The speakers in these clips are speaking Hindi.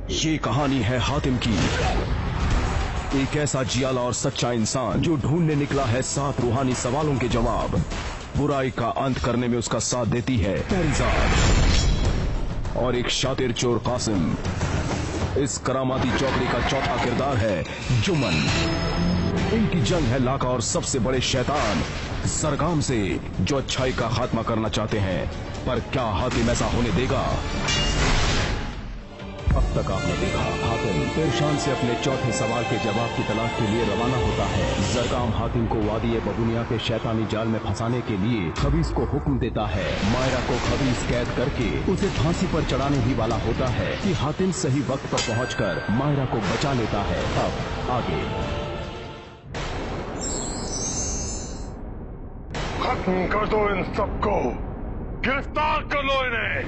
ये कहानी है हातिम की, एक ऐसा जियाला और सच्चा इंसान जो ढूंढने निकला है 7 रूहानी सवालों के जवाब। बुराई का अंत करने में उसका साथ देती है पैरिजाद और एक शातिर चोर कासिम। इस करामाती चौकड़ी का चौथा किरदार है जुमन। इनकी जंग है लाका और सबसे बड़े शैतान सरगाम से, जो अच्छाई का खात्मा करना चाहते हैं। पर क्या हातिम ऐसा होने देगा? अब तक आपने देखा हातिम पेरशान से अपने चौथे सवाल के जवाब की तलाश के लिए रवाना होता है। जरगाम हातिम को वादी बबुनिया के शैतानी जाल में फंसाने के लिए खबीस को हुक्म देता है। मायरा को खबीस कैद करके उसे फांसी पर चढ़ाने ही वाला होता है कि हातिम सही वक्त पर पहुंचकर मायरा को बचा लेता है। अब आगे खत्म कर दो इन सबको, गिरफ्तार कर लो इन्हें।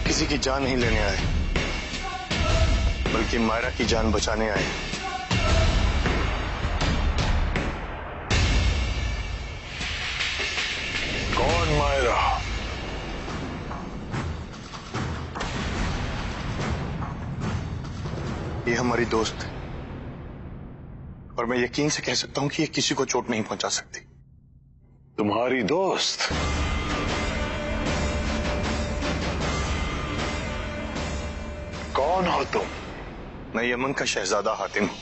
किसी की जान नहीं लेने आए, बल्कि मायरा की जान बचाने आए। कौन मायरा? ये हमारी दोस्त है और मैं यकीन से कह सकता हूं कि ये किसी को चोट नहीं पहुंचा सकती। तुम्हारी दोस्त? कौन हो तुम? मैं यमन का शहजादा हातिम हूं।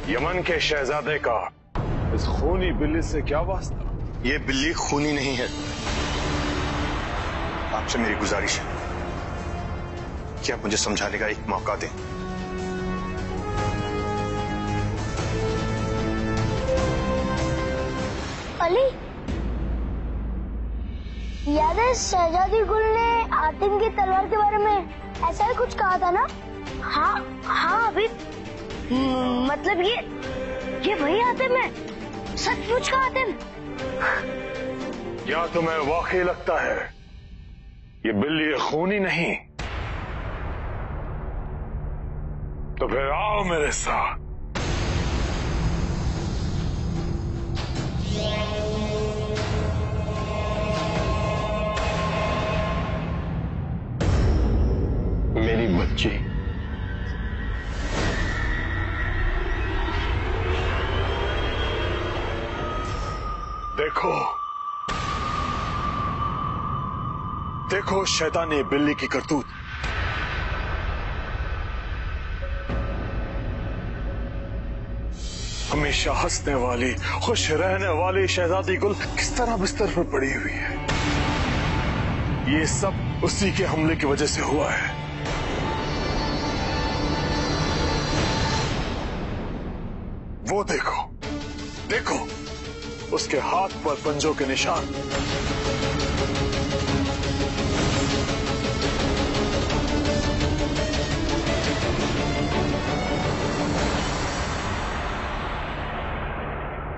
यमन के शहजादे का इस खूनी बिल्ली से क्या वास्ता? ये बिल्ली खूनी नहीं है। आपसे मेरी गुजारिश है कि आप मुझे समझाने का एक मौका दें। अली, याद है शहजादी गुल ने हातिम की तलवार के बारे में ऐसा ही कुछ कहा था ना? हाँ अभी मतलब ये वही हातिम है, सचमुच का हातिम। क्या तुम्हें वाकई लगता है ये बिल्ली खूनी नहीं? तो फिर आओ मेरे साथ। मेरी बच्ची, देखो देखो शैतानी बिल्ली की करतूत। हमेशा हंसने वाली, खुश रहने वाली शहजादी गुल किस तरह बिस्तर पर पड़ी हुई है। ये सब उसी के हमले की वजह से हुआ है। वो देखो देखो, उसके हाथ पर पंजों के निशान।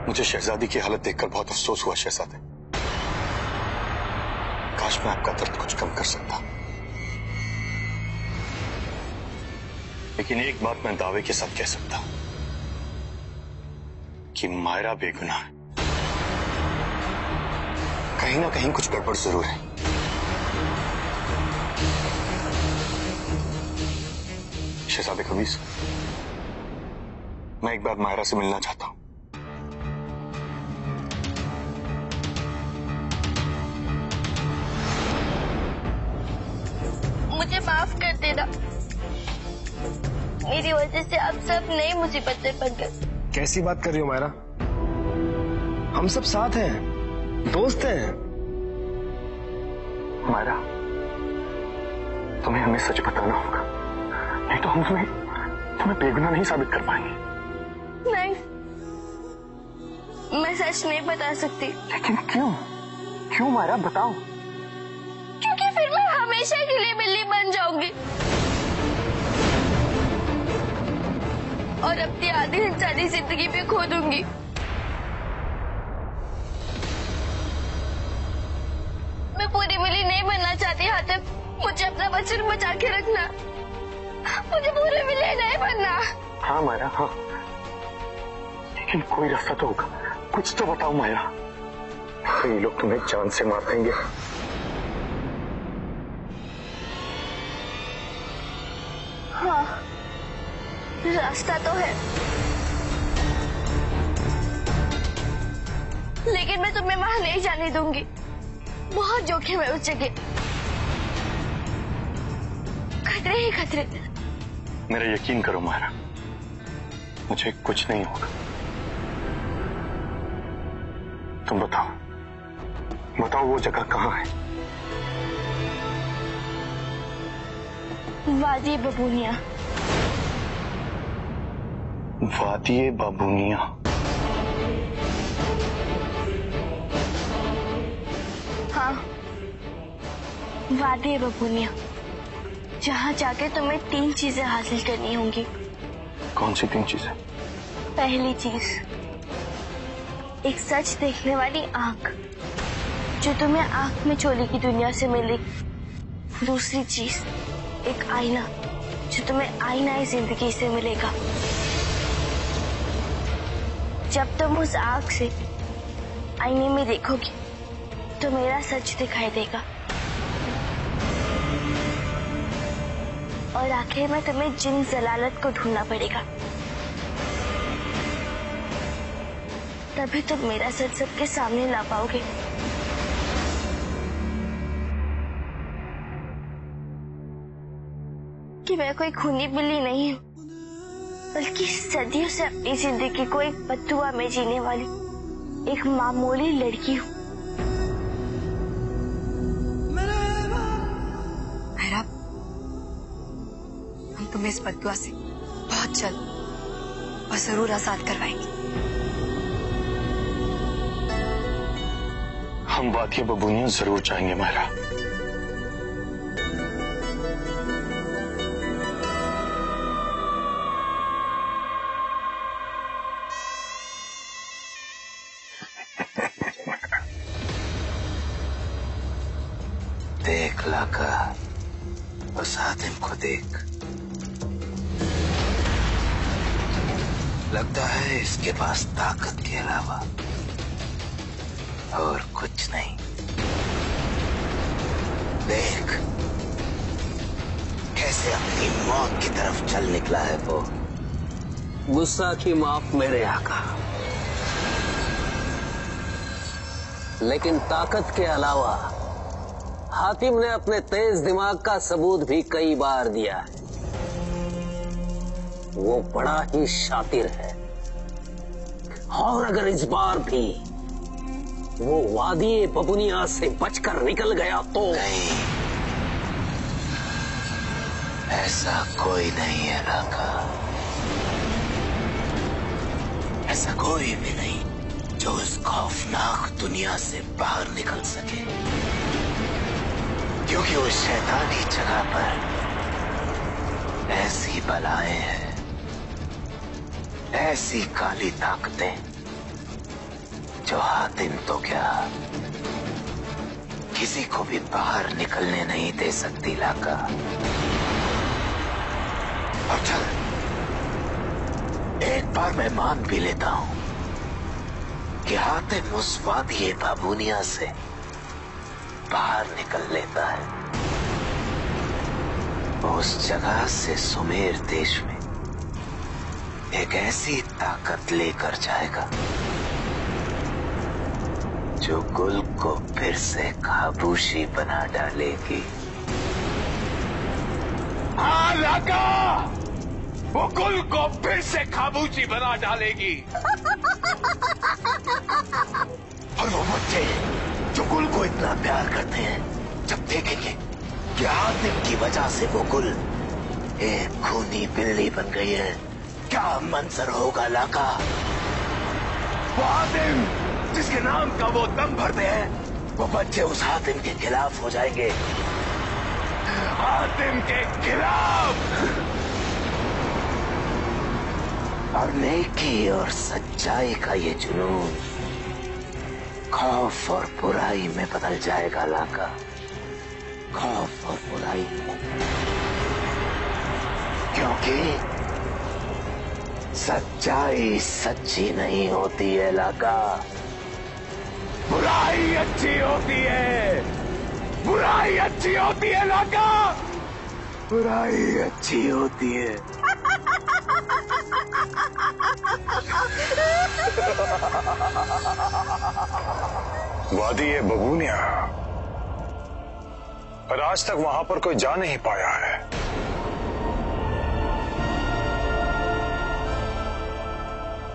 मुझे शहजादी की हालत देखकर बहुत अफसोस हुआ शहजादे। काश मैं आपका दर्द कुछ कम कर सकता। लेकिन एक बात मैं दावे के साथ कह सकता कि मायरा बेगुनाह है। कहीं ना कहीं कुछ गड़बड़ जरूर है। शहजादे खबीस, मैं एक बार मायरा से मिलना चाहता हूं। मुझे माफ माफ कर देना। मेरी वजह से आप सब नई मुसीबतें बन गए। कैसी बात कर रही हो मायरा? हम सब साथ हैं, दोस्त हैं। मायरा, तुम्हें हमें सच बताना होगा, नहीं तो हम तुम्हें बेगुनाह नहीं साबित कर पाएंगे। नहीं, मैं सच नहीं बता सकती। लेकिन क्यों? क्यों मायरा, बताओ। क्योंकि फिर मैं हमेशा के लिए बिल्ली बन जाऊंगी और अपनी आधी इंसानी जिंदगी भी खो दूंगी। मैं पूरी बिल्ली नहीं बनना चाहती हातिम। मुझे अपना वचन बचा के रखना। मुझे पूरी बिल्ली नहीं बनना। हाँ मायरा, हाँ, लेकिन कोई रास्ता तो होगा। कुछ तो बताओ मायरा, ये लोग तुम्हें जान से मार देंगे। हाँ, रास्ता तो है, लेकिन मैं तुम्हें वहां नहीं जाने दूंगी। बहुत जोखिम है उस जगह, खतरे ही खतरे। मेरा यकीन करो मायरा, मुझे कुछ नहीं होगा। तुम बताओ वो जगह कहाँ है? वादी बबूनिया। वादी बबूनिया। हाँ, वादी बबूनिया, जहाँ जाके तुम्हें 3 चीजें हासिल करनी होंगी। कौन सी 3 चीजें? पहली चीज, एक सच देखने वाली आंख जो तुम्हें आंख में चोली की दुनिया से मिलेगी। दूसरी चीज, एक आईना जो तुम्हें आईना जिंदगी से मिलेगा। जब तुम उस आंख से आईने में देखोगी तो मेरा सच दिखाई देगा और आखिर में तुम्हें जिन जलालत को ढूंढना पड़ेगा। तभी तुम मेरा सच सबके सामने ला पाओगे। कि मैं कोई खूनी बिल्ली नहीं हूँ, बल्कि सदियों से अपनी जिंदगी को एक बददुआ में जीने वाली एक मामूली लड़की हूँ। मायरा, हम तुम्हें इस बददुआ से बहुत जल्द और जरूर आजाद करवाएंगे। हम वादी बबूनिया जरूर जाएंगे मायरा। देख लाका, उस हातिम को देख। लगता है इसके पास ताकत के अलावा और कुछ नहीं। देख कैसे अपनी मौत की तरफ चल निकला है वो। गुस्सा की माफ मेरे आका, लेकिन ताकत के अलावा हातिम ने अपने तेज दिमाग का सबूत भी कई बार दिया है। वो बड़ा ही शातिर है और अगर इस बार भी वो वादी बबूनिया से बचकर निकल गया तो नहीं, ऐसा कोई नहीं है लाका। ऐसा कोई भी नहीं जो इस खौफनाक दुनिया से बाहर निकल सके, क्योंकि उस शैतानी जगह पर ऐसी बलाएं हैं, ऐसी काली ताकतें जो हातिम तो क्या किसी को भी बाहर निकलने नहीं दे सकती लाका। और चल, एक बार मैं मान भी लेता हूं कि हातिम उस वादी बाबूनिया से बाहर निकल लेता है, उस जगह से सुमेर देश में एक ऐसी ताकत लेकर जाएगा जो गुल को फिर से खाबूशी बना डालेगी। लाका वो गुल को फिर से खामोशी बना डालेगी। और वो बच्चे जो गुल को इतना प्यार करते हैं, जब देखेंगे कि हातिम की वजह से वो गुल एक खूनी बिल्ली बन गई है, क्या मंजर होगा लाका। वो हातिम जिसके नाम का वो दम भरते हैं, वो बच्चे उस हातिम के खिलाफ हो जाएंगे, हातिम के खिलाफ। और नेकी और सच्चाई का ये जुनून खौफ और बुराई में बदल जाएगा लाका, खौफ और बुराई में। क्योंकि सच्चाई सच्ची नहीं होती है लाका, बुराई अच्छी होती है, बुराई अच्छी होती है लाका, बुराई अच्छी होती है। वादी ये बबूनिया, पर आज तक वहां पर कोई जा नहीं पाया है।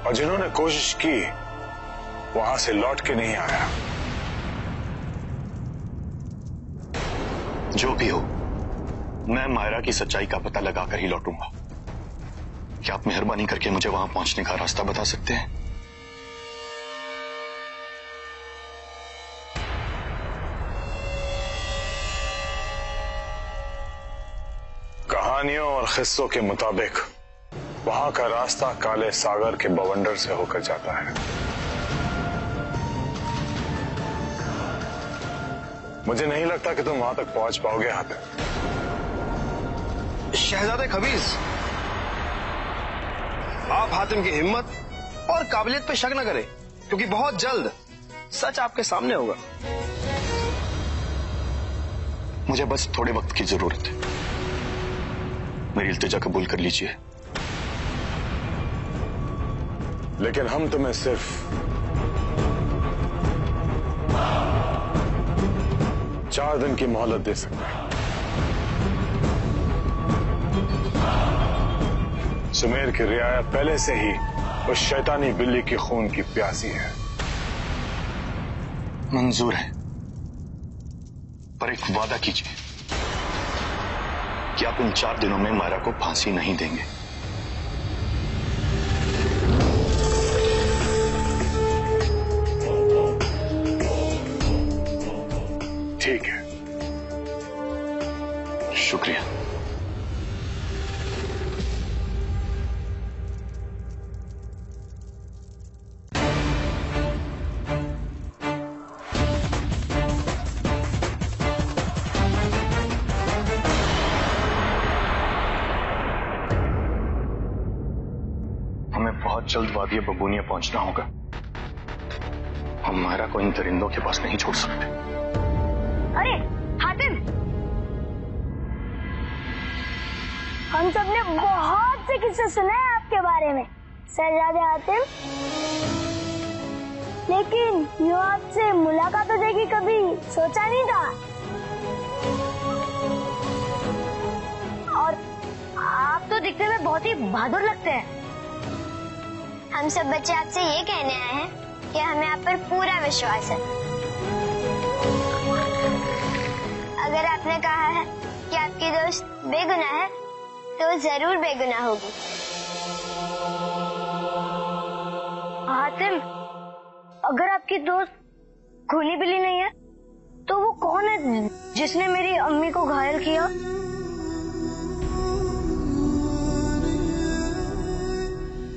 और जिन्होंने कोशिश की वहां से लौट के नहीं आया। जो भी हो, मैं मायरा की सच्चाई का पता लगाकर ही लौटूंगा। क्या आप मेहरबानी करके मुझे वहां पहुंचने का रास्ता बता सकते हैं? कहानियों और किस्सों के मुताबिक वहां का रास्ता काले सागर के बवंडर से होकर जाता है। मुझे नहीं लगता कि तुम वहां तक पहुंच पाओगे हातिम। शहजादे खबीज, आप हातिम की हिम्मत और काबिलियत पे शक न करें, क्योंकि बहुत जल्द सच आपके सामने होगा। मुझे बस थोड़े वक्त की जरूरत है, मेरी इल्तिजा कबूल कर लीजिए। लेकिन हम तुम्हें सिर्फ 4 दिन की मोहलत दे सकते हैं। सुमेर की रियाया पहले से ही उस शैतानी बिल्ली की खून की प्यासी है। मंजूर है, पर एक वादा कीजिए कि आप इन 4 दिनों में मायरा को फांसी नहीं देंगे। ठीक है। शुक्रिया। बहुत जल्द वादी बबूनिया पहुंचना होगा। हम मायरा को इन दरिंदों के पास नहीं छोड़ सकते। अरे हातिम, हम सबने बहुत से किस्से सुने हैं आपके बारे में शहजादे हातिम, लेकिन यूं आपसे मुलाकात हो जाएगी कभी सोचा नहीं था। और आप तो दिखने में बहुत ही बहादुर लगते हैं। हम सब बच्चे आपसे ये कहने आए हैं कि हमें आप पर पूरा विश्वास है। अगर आपने कहा है कि आपकी दोस्त बेगुनाह है, तो जरूर बेगुनाह होगी। हातिम, अगर आपकी दोस्त खूनी बिल्ली नहीं है, तो वो कौन है जिसने मेरी अम्मी को घायल किया?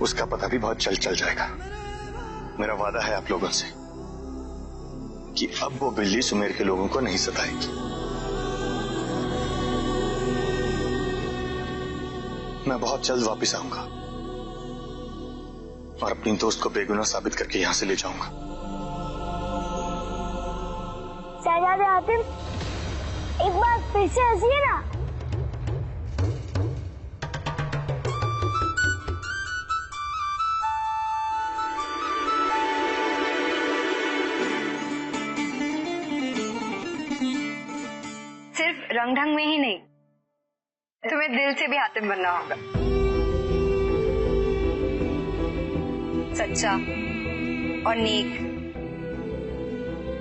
उसका पता भी बहुत जल्द चल जाएगा। मेरा वादा है आप लोगों से कि अब वो बिल्ली सुमेर के लोगों को नहीं सताएगी। मैं बहुत जल्द वापस आऊंगा और अपनी दोस्त को बेगुनाह साबित करके यहां से ले जाऊंगा। शहजादे हातिम, एक बार फिर से हंसिए ना। सिर्फ रंग ढंग में ही नहीं, तुम्हें दिल से भी हातिम बनना होगा। सच्चा और नेक,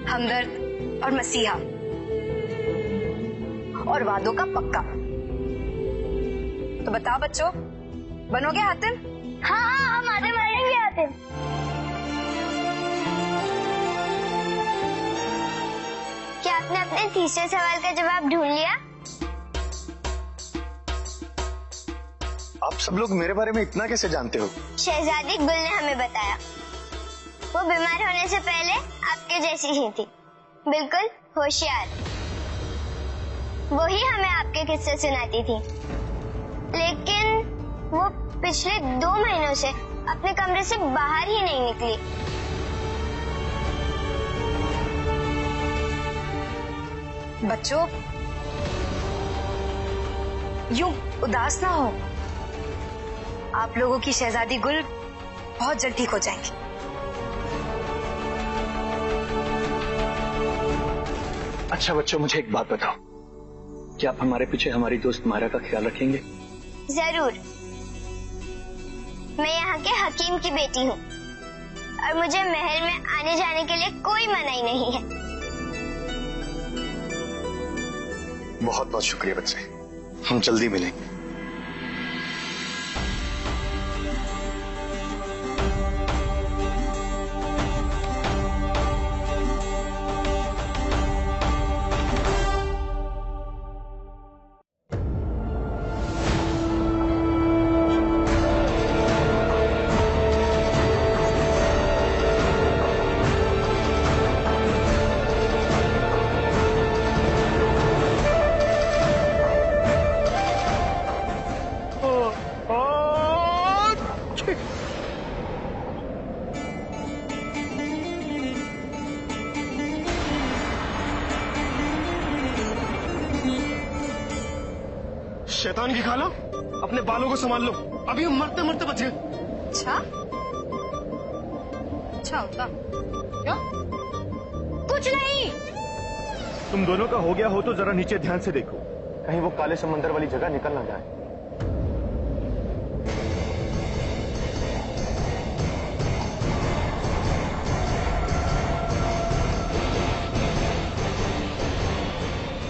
हमदर्द और मसीहा, और वादों का पक्का। तो बताओ बच्चों, बनोगे हातिम? हाँ हाँ, हम हातिम बनेंगे हातिम। क्या आपने अपने तीसरे सवाल का जवाब ढूंढ लिया? आप सब लोग मेरे बारे में इतना कैसे जानते हो? शहजादी गुल ने हमें बताया। वो बीमार होने से पहले आपके जैसी ही थी, बिल्कुल होशियार। वही हमें आपके किस्से सुनाती थी, लेकिन वो पिछले 2 महीनों से अपने कमरे से बाहर ही नहीं निकली। बच्चों, यूं उदास ना हो। आप लोगों की शहजादी गुल बहुत जल्द ठीक हो जाएंगी। अच्छा बच्चों, मुझे एक बात बताओ, क्या आप हमारे पीछे हमारी दोस्त मायरा का ख्याल रखेंगे? जरूर। मैं यहाँ के हकीम की बेटी हूँ और मुझे महल में आने जाने के लिए कोई मनाही नहीं है। बहुत बहुत शुक्रिया बच्चे, हम जल्दी मिलेंगे। शैतान की खाला, अपने बालों को संभाल लो, अभी हम मरते मरते बच गए। अच्छा होता क्या? कुछ नहीं। तुम दोनों का हो गया हो तो जरा नीचे ध्यान से देखो, कहीं वो काले समंदर वाली जगह निकल ना जाए।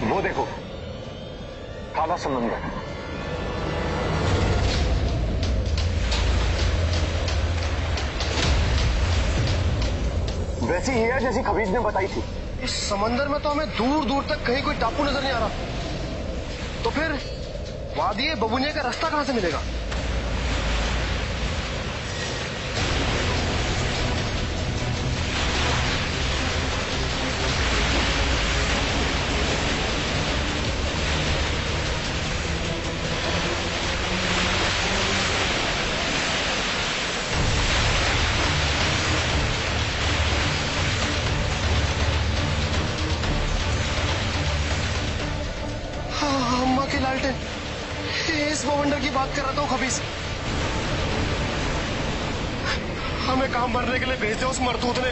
वो देखो, काला समंदर। वैसी ही है जैसी खबीज ने बताई थी। इस समंदर में तो हमें दूर दूर तक कहीं कोई टापू नजर नहीं आ रहा, तो फिर वादी बबूनिया का रास्ता कहां से मिलेगा? अम्मा की लालटेन, इस बवंडर की बात कर रहा था हूँ खबीज। हमें काम मरने के लिए भेज दिया उस मरतूत ने।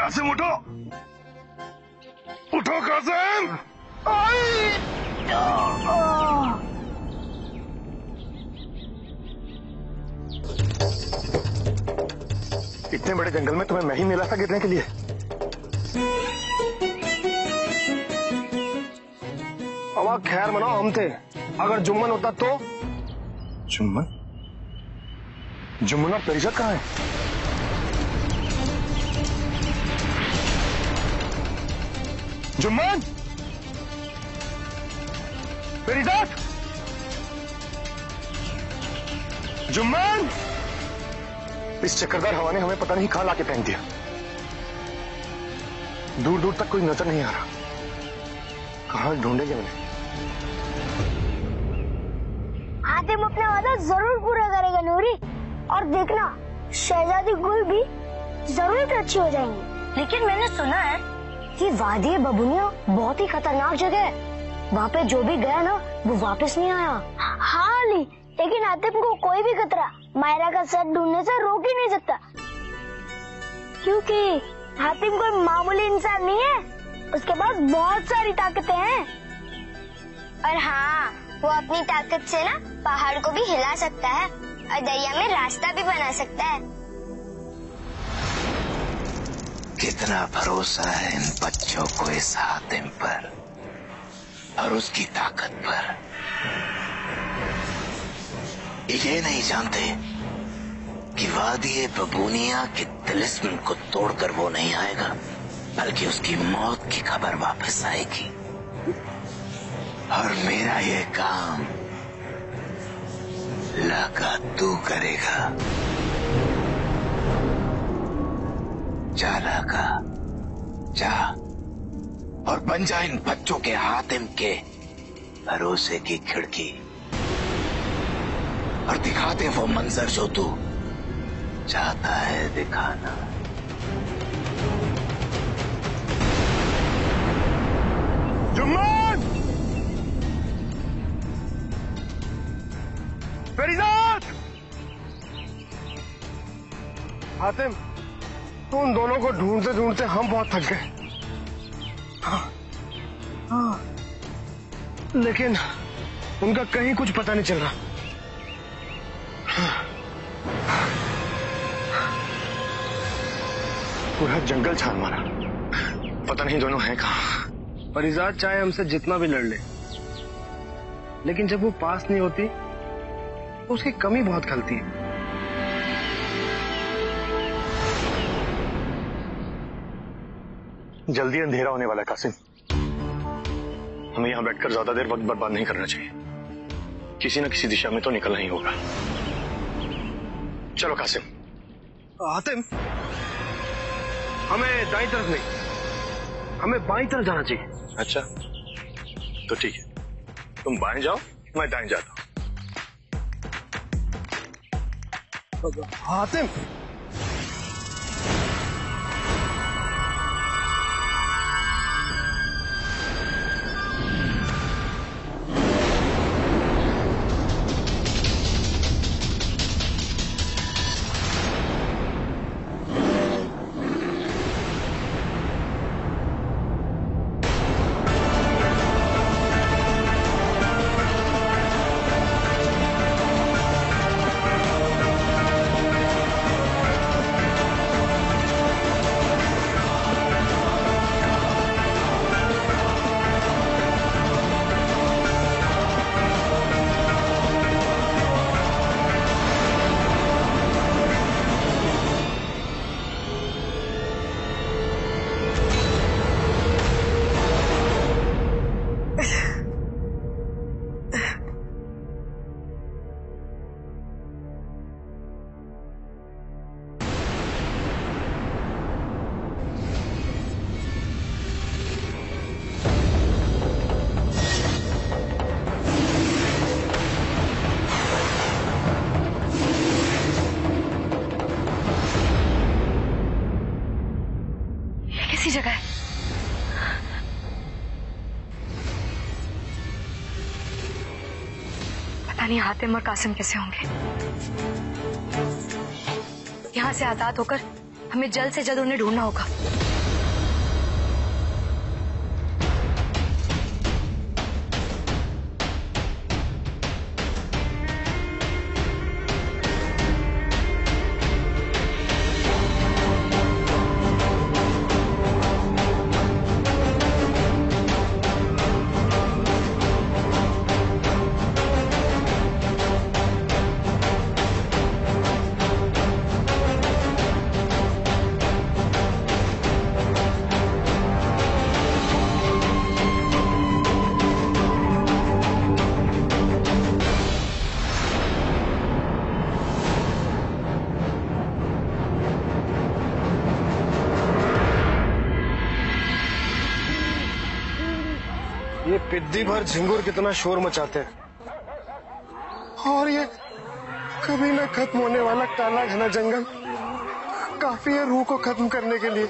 कासिम उठो, उठो कासिम। इतने बड़े जंगल में तुम्हें मैं ही मिला था गिरने के लिए। अब खैर मनाओ, हम थे, अगर जुम्मन होता तो। जुम्मन? जुम्मन और परिजत कहाँ है? जुम्मन, परिजत, जुम्मन। इस चक्रदार हवा ने हमें पता नहीं कहां लाके फेंक दिया। दूर दूर तक कोई नजर नहीं आ रहा। कहां ढूंढेंगे उन्हें? हातिम अपना वादा जरूर पूरा करेगा नूरी, और देखना शहजादी गुल भी जरूर अच्छी हो जाएंगी। लेकिन मैंने सुना है कि वादी बबूनिया बहुत ही खतरनाक जगह है। वहाँ पे जो भी गया ना वो वापस नहीं आया। हाँ अली, लेकिन हातिम को कोई भी खतरा मायरा का सर ढूंढने से रोक ही नहीं सकता, क्योंकि हातिम कोई मामूली इंसान नहीं है, उसके पास बहुत सारी ताकतें हैं। और हाँ, वो अपनी ताकत से ना पहाड़ को भी हिला सकता है और दरिया में रास्ता भी बना सकता है। कितना भरोसा है इन बच्चों को इस हातिम पर और उसकी ताकत पर। ये नहीं जानते कि वादी बबूनिया के तिलिस्म को तोड़कर वो नहीं आएगा, बल्कि उसकी मौत की खबर वापस आएगी। और मेरा ये काम लगा तू करेगा। जा लगा, जा और बन जा इन बच्चों के हातिम के भरोसे की खिड़की और दिखा दे वो मंजर जो तू चाहता है दिखाना। जुम्मन, फरीदात, हातिम, उन दोनों को ढूंढते ढूंढते हम बहुत थक गए। हाँ, लेकिन उनका कहीं कुछ पता नहीं चल रहा। पूरा जंगल छान मारा, पता नहीं दोनों हैं कहाँ। फरीदात चाहे हमसे जितना भी लड़ ले, लेकिन जब वो पास नहीं होती तो उसकी कमी बहुत खलती है। जल्दी अंधेरा होने वाला है कासिम, हमें यहां बैठकर ज्यादा देर वक्त बर्बाद नहीं करना चाहिए। किसी न किसी दिशा में तो निकलना ही होगा। चलो कासिम। हातिम, हमें दाईं तरफ नहीं, हमें बाईं तरफ जाना चाहिए। अच्छा, तो ठीक है, तुम बाएं जाओ, मैं दाएं जाता हूं। हातिम, कैसी जगह है? पता नहीं हातिम और कासिम कैसे होंगे। यहाँ से आजाद होकर हमें जल्द से जल्द उन्हें ढूंढना होगा। पिद्दी भर झिंगुर कितना शोर मचाते हैं, और ये कभी न खत्म होने वाला काला घना जंगल काफी है रूह को खत्म करने के लिए।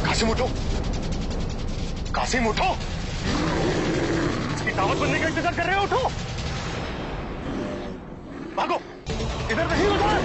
कासिम उठो, कासिम उठो, इसकी दावत बनने का इंतजार कर रहे हो, उठो, भागो, इधर नहीं उधर।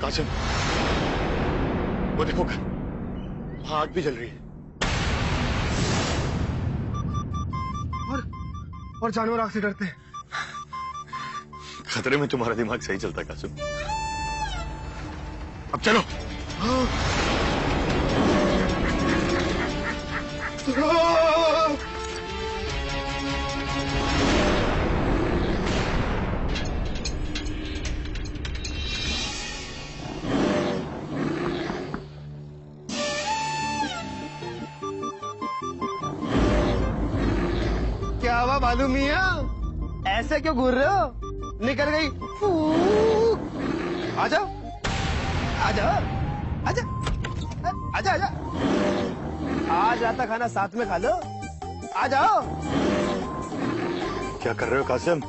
कासिम, वो देखो वहां आग भी जल रही है, और जानवर आग से डरते हैं। खतरे में तुम्हारा दिमाग सही चलता है कासिम। अब चलो। क्या हुआ बालू मिया, ऐसे क्यों घूर रहे हो? निकल गई। आजा आजा आजा आजा आजा, आज रात का खाना साथ में खा लो, आ जाओ। क्या कर रहे हो कासिम?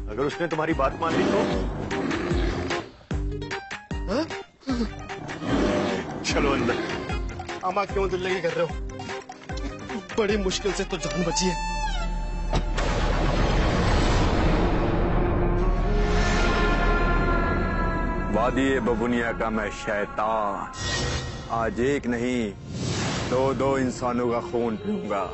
अगर उसने तुम्हारी बात मान ली तो? चलो अंदर। आमा क्यों दिल लगी कर रहे हो? बड़ी मुश्किल से तो जान बची है। वादी बबुनिया का मैं शैतान आज एक नहीं दो इंसानों का खून पीऊंगा।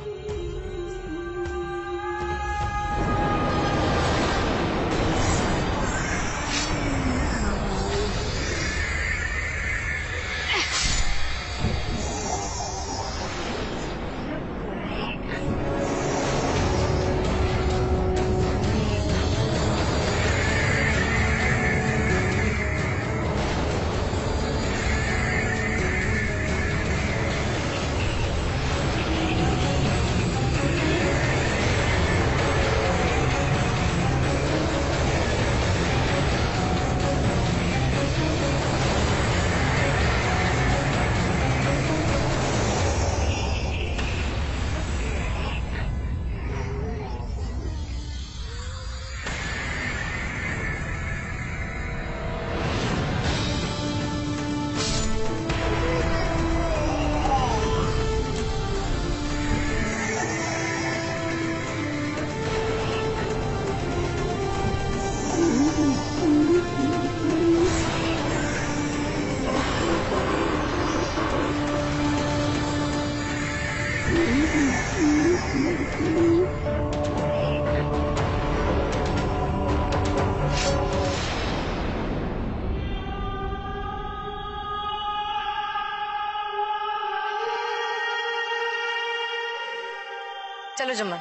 चलो जुम्मन।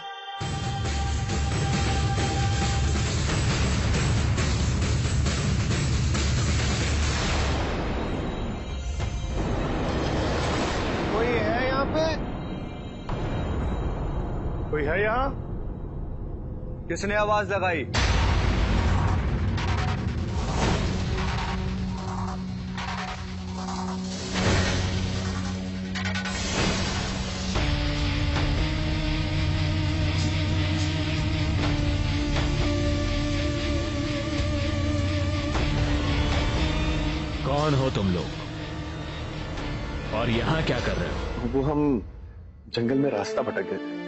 कोई है यहाँ पे? कोई है यहाँ? किसने आवाज लगाई? कौन हो तुम लोग और यहाँ क्या कर रहे हो? वो हम जंगल में रास्ता भटक गए थे,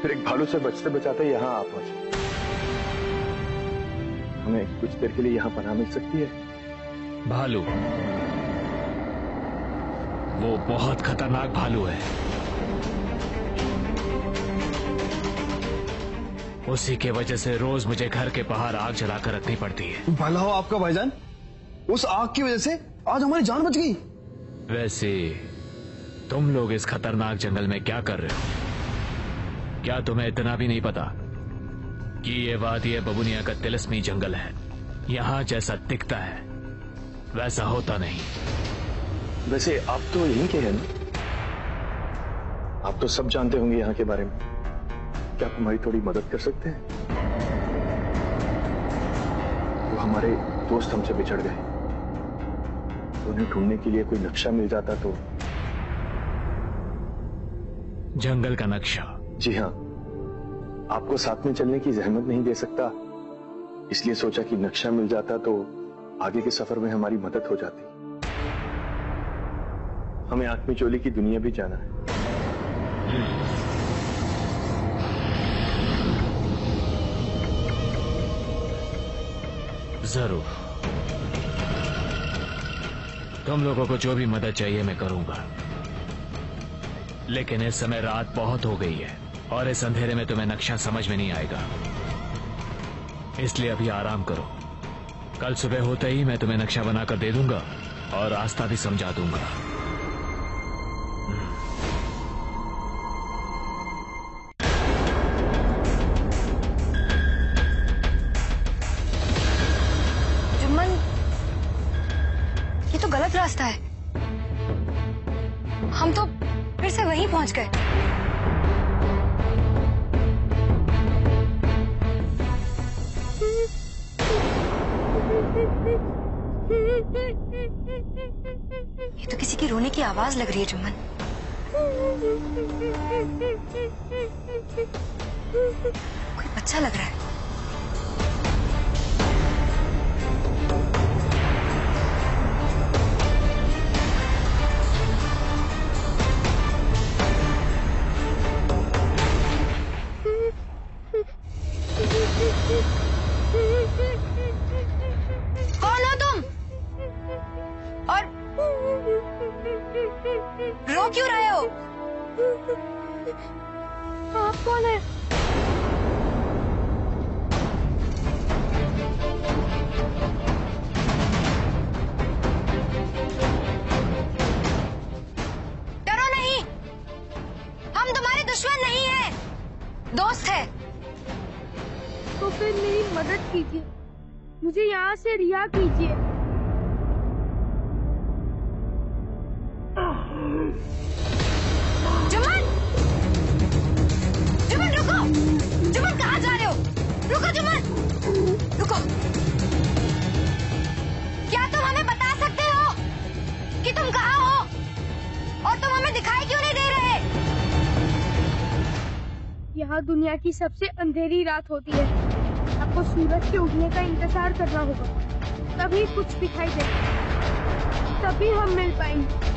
फिर एक भालू से बचते बचाते यहाँ आ पहुंचे। हमें कुछ देर के लिए यहाँ पनाह मिल सकती है? भालू? वो बहुत खतरनाक भालू है। उसी के वजह से रोज मुझे घर के बाहर आग जलाकर रखनी पड़ती है। भला हो आपका भाईजान, उस आग की वजह से आज हमारी जान बच गई। वैसे तुम लोग इस खतरनाक जंगल में क्या कर रहे हो? क्या तुम्हें इतना भी नहीं पता कि ये वादी बबुनिया का तिलिस्मी जंगल है? यहाँ जैसा दिखता है वैसा होता नहीं। वैसे आप तो यहीं के हैं ना? आप तो सब जानते होंगे यहाँ के बारे में। क्या आप हमारी थोड़ी मदद कर सकते हैं? वो हमारे दोस्त हमसे बिछड़ गए, उन्हें ढूंढने के लिए कोई नक्शा मिल जाता तो। जंगल का नक्शा? जी हाँ, आपको साथ में चलने की जहमत नहीं दे सकता, इसलिए सोचा कि नक्शा मिल जाता तो आगे के सफर में हमारी मदद हो जाती। हमें आत्मी चोली की दुनिया भी जाना है। जरूर, तुम लोगों को जो भी मदद चाहिए मैं करूंगा, लेकिन इस समय रात बहुत हो गई है और इस अंधेरे में तुम्हें नक्शा समझ में नहीं आएगा, इसलिए अभी आराम करो। कल सुबह होते ही मैं तुम्हें नक्शा बनाकर दे दूंगा और रास्ता भी समझा दूंगा। जुम्मन, ये तो गलत रास्ता है। हम तो फिर से वहीं पहुंच गए। ये तो किसी की रोने की आवाज लग रही है जुम्मन। कोई बच्चा लग रहा है। हो? आप कौन है? डरो नहीं, हम तुम्हारे दुश्मन नहीं हैं, दोस्त है। तो फिर मेरी मदद कीजिए, मुझे यहाँ से रिहा कीजिए। जुम्मन, जुम्मन रुको, जुम्मन कहाँ जा रहे हो? रुको जुम्मन, रुको। क्या तुम हमें बता सकते हो कि तुम कहाँ हो और तुम हमें दिखाई क्यों नहीं दे रहे? यहाँ दुनिया की सबसे अंधेरी रात होती है, आपको सूरज के उगने का इंतजार करना होगा, तभी कुछ दिखाई देगा, तभी हम मिल पाएंगे।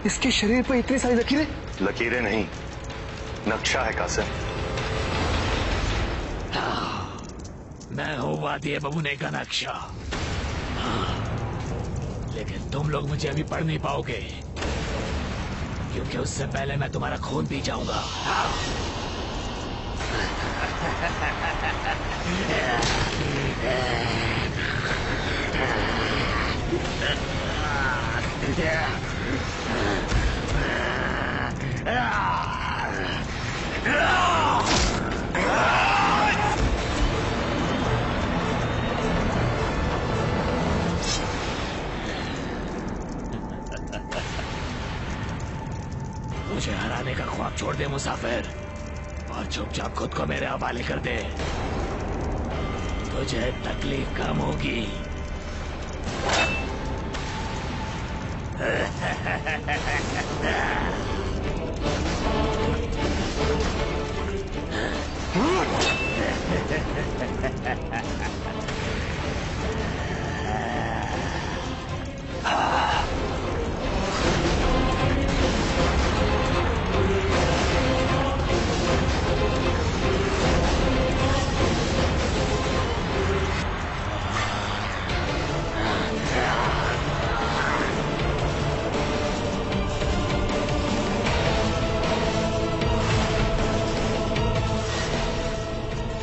इसके शरीर पर इतनी सारी लकीरें? लकीरें नहीं, नक्शा है कासिम। मैं हूँ वादी बबूने का नक्शा, लेकिन तुम लोग मुझे अभी पढ़ नहीं पाओगे, क्योंकि उससे पहले मैं तुम्हारा खून पी जाऊंगा। मुझे हराने का ख्वाब छोड़ दे मुसाफिर, और चुपचाप खुद को मेरे हवाले कर दे, तुझे तकलीफ कम होगी।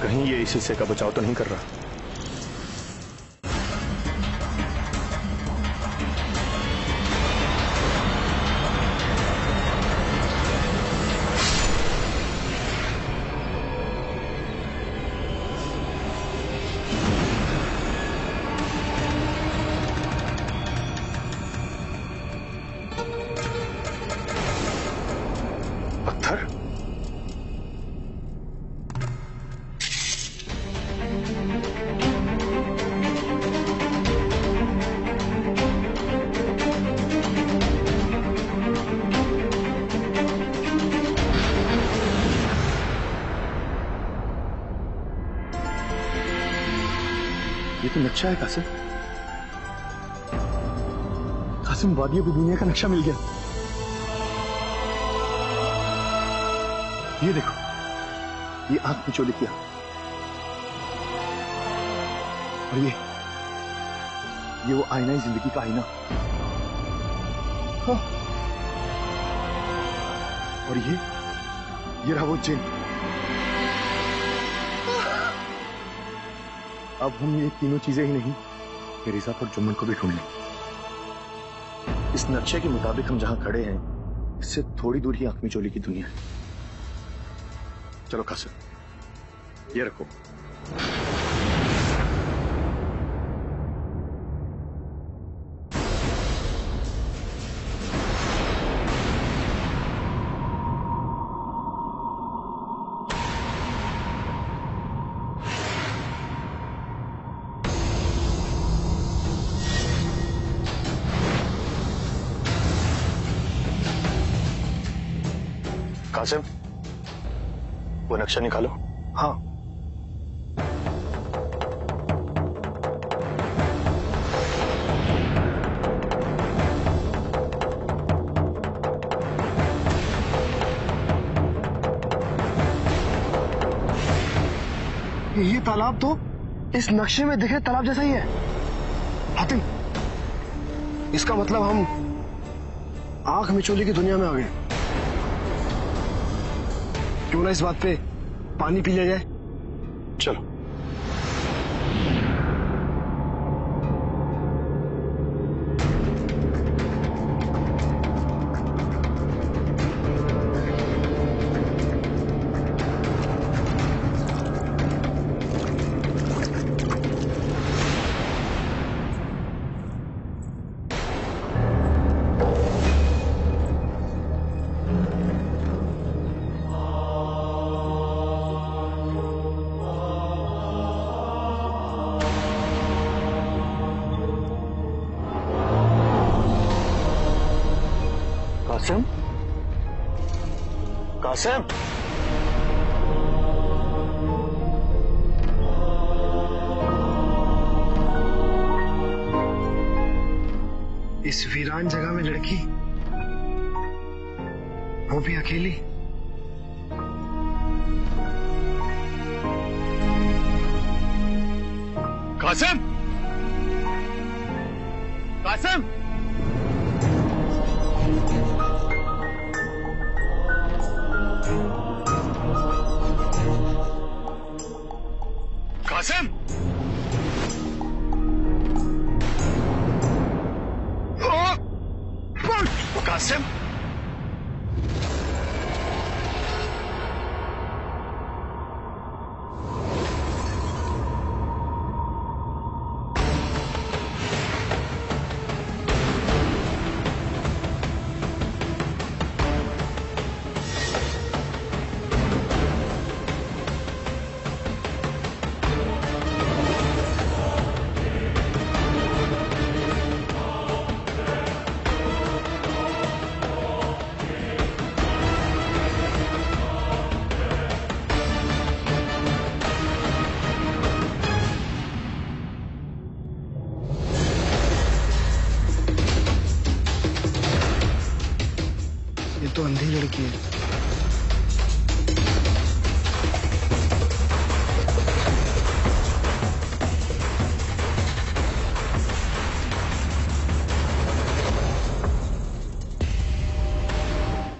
कहीं ये इस हिस्से का बचाव तो नहीं कर रहा? पत्थर? ये तो नक्शा है कासिम। कासिम, वादियों की दुनिया का नक्शा मिल गया। ये देखो, ये आंख में जो लिखा, और ये वो आईना है, जिंदगी का आईना। हाँ। और और ये रहा वो जिन। अब हम ये तीनों चीजें ही नहीं, मिर्जा और जुम्मन को भी ढूंढ लेंगे। इस नक्शे के मुताबिक हम जहां खड़े हैं इससे थोड़ी दूर ही आंख मिचौली की दुनिया है। चलो कासिम, ये रखो। कासिम, वो नक्शा निकालो। हाँ। ये तालाब तो इस नक्शे में दिखे तालाब जैसा ही है। हातिम, इसका मतलब हम आंख मिचौली की दुनिया में आ गए। क्यों ना इस बात पे पानी पी लिया जाए। चलो। कासिम, कासिम, इस वीरान जगह में लड़की, वो भी अकेली। कासिम, कासिम, कासिम, कासिम, तो अंधी लड़की है।